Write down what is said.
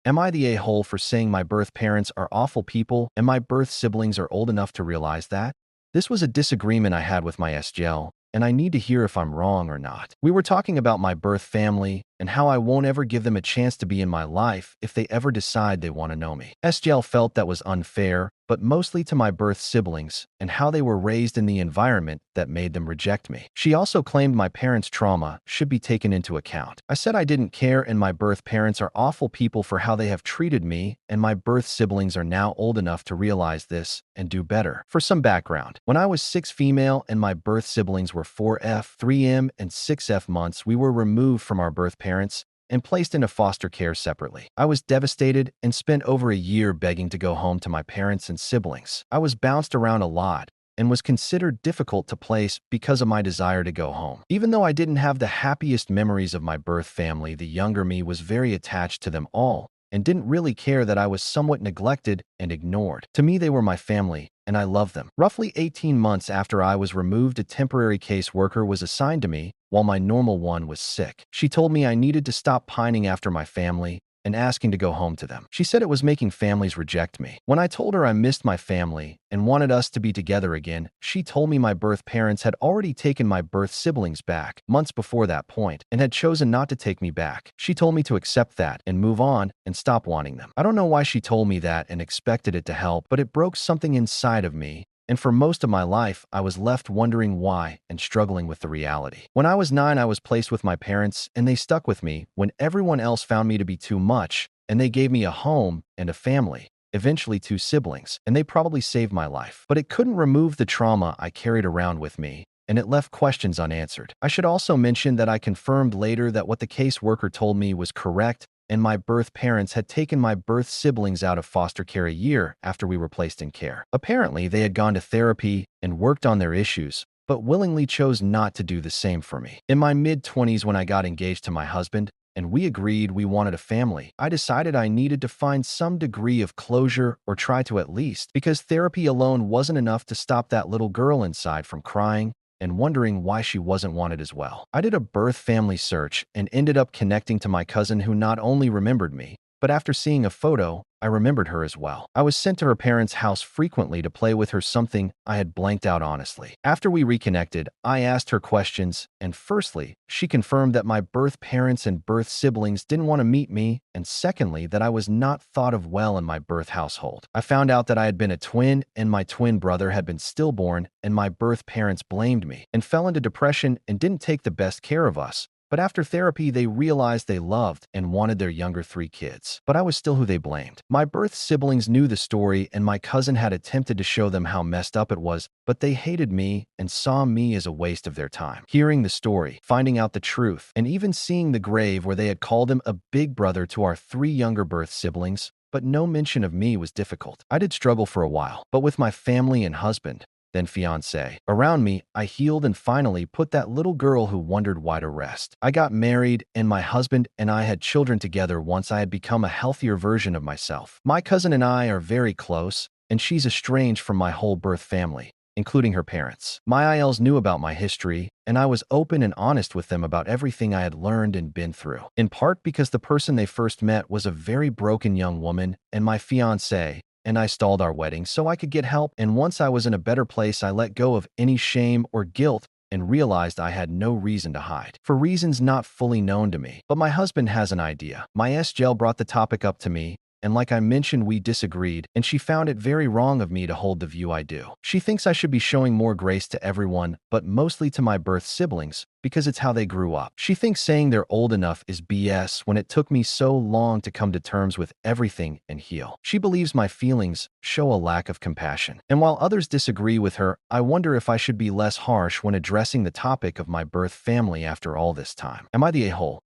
Am I the a-hole for saying my birth parents are awful people and my birth siblings are old enough to realize that? This was a disagreement I had with my SGL, and I need to hear if I'm wrong or not. We were talking about my birth family and how I won't ever give them a chance to be in my life if they ever decide they want to know me. SGL felt that was unfair, but mostly to my birth siblings and how they were raised in the environment that made them reject me. She also claimed my parents' trauma should be taken into account. I said I didn't care and my birth parents are awful people for how they have treated me, and my birth siblings are now old enough to realize this and do better. For some background, when I was 6 female and my birth siblings were 4F, 3M, and 6F months, we were removed from our birth parents and placed into foster care separately. I was devastated and spent over a year begging to go home to my parents and siblings. I was bounced around a lot and was considered difficult to place because of my desire to go home. Even though I didn't have the happiest memories of my birth family, the younger me was very attached to them all and didn't really care that I was somewhat neglected and ignored. To me, they were my family, and I loved them. Roughly 18 months after I was removed, a temporary caseworker was assigned to me while my normal one was sick. She told me I needed to stop pining after my family and asking to go home to them. She said it was making families reject me. When I told her I missed my family and wanted us to be together again, she told me my birth parents had already taken my birth siblings back months before that point and had chosen not to take me back. She told me to accept that and move on and stop wanting them. I don't know why she told me that and expected it to help, but it broke something inside of me. And for most of my life, I was left wondering why and struggling with the reality. When I was 9, I was placed with my parents, and they stuck with me when everyone else found me to be too much, and they gave me a home and a family, eventually 2 siblings, and they probably saved my life. But it couldn't remove the trauma I carried around with me, and it left questions unanswered. I should also mention that I confirmed later that what the caseworker told me was correct, and my birth parents had taken my birth siblings out of foster care a year after we were placed in care. Apparently, they had gone to therapy and worked on their issues, but willingly chose not to do the same for me. In my mid-20s, when I got engaged to my husband, and we agreed we wanted a family, I decided I needed to find some degree of closure, or try to at least, because therapy alone wasn't enough to stop that little girl inside from crying and wondering why she wasn't wanted as well. I did a birth family search and ended up connecting to my cousin, who not only remembered me, but after seeing a photo, I remembered her as well. I was sent to her parents' house frequently to play with her, something I had blanked out honestly. After we reconnected, I asked her questions, and firstly, she confirmed that my birth parents and birth siblings didn't want to meet me, and secondly, that I was not thought of well in my birth household. I found out that I had been a twin, and my twin brother had been stillborn, and my birth parents blamed me and fell into depression and didn't take the best care of us. But after therapy, they realized they loved and wanted their younger 3 kids. But I was still who they blamed. My birth siblings knew the story, and my cousin had attempted to show them how messed up it was, but they hated me and saw me as a waste of their time. Hearing the story, finding out the truth, and even seeing the grave where they had called him a big brother to our 3 younger birth siblings, but no mention of me, was difficult. I did struggle for a while, but with my family and husband, then fiancé, around me, I healed and finally put that little girl who wondered why to rest. I got married, and my husband and I had children together once I had become a healthier version of myself. My cousin and I are very close, and she's estranged from my whole birth family, including her parents. My ILs knew about my history, and I was open and honest with them about everything I had learned and been through, in part because the person they first met was a very broken young woman and my fiancé, and I stalled our wedding so I could get help, and once I was in a better place, I let go of any shame or guilt and realized I had no reason to hide, for reasons not fully known to me. But my husband has an idea. My SGL brought the topic up to me, and like I mentioned, we disagreed, and she found it very wrong of me to hold the view I do. She thinks I should be showing more grace to everyone, but mostly to my birth siblings, because it's how they grew up. She thinks saying they're old enough is BS when it took me so long to come to terms with everything and heal. She believes my feelings show a lack of compassion. And while others disagree with her, I wonder if I should be less harsh when addressing the topic of my birth family after all this time. Am I the a-hole?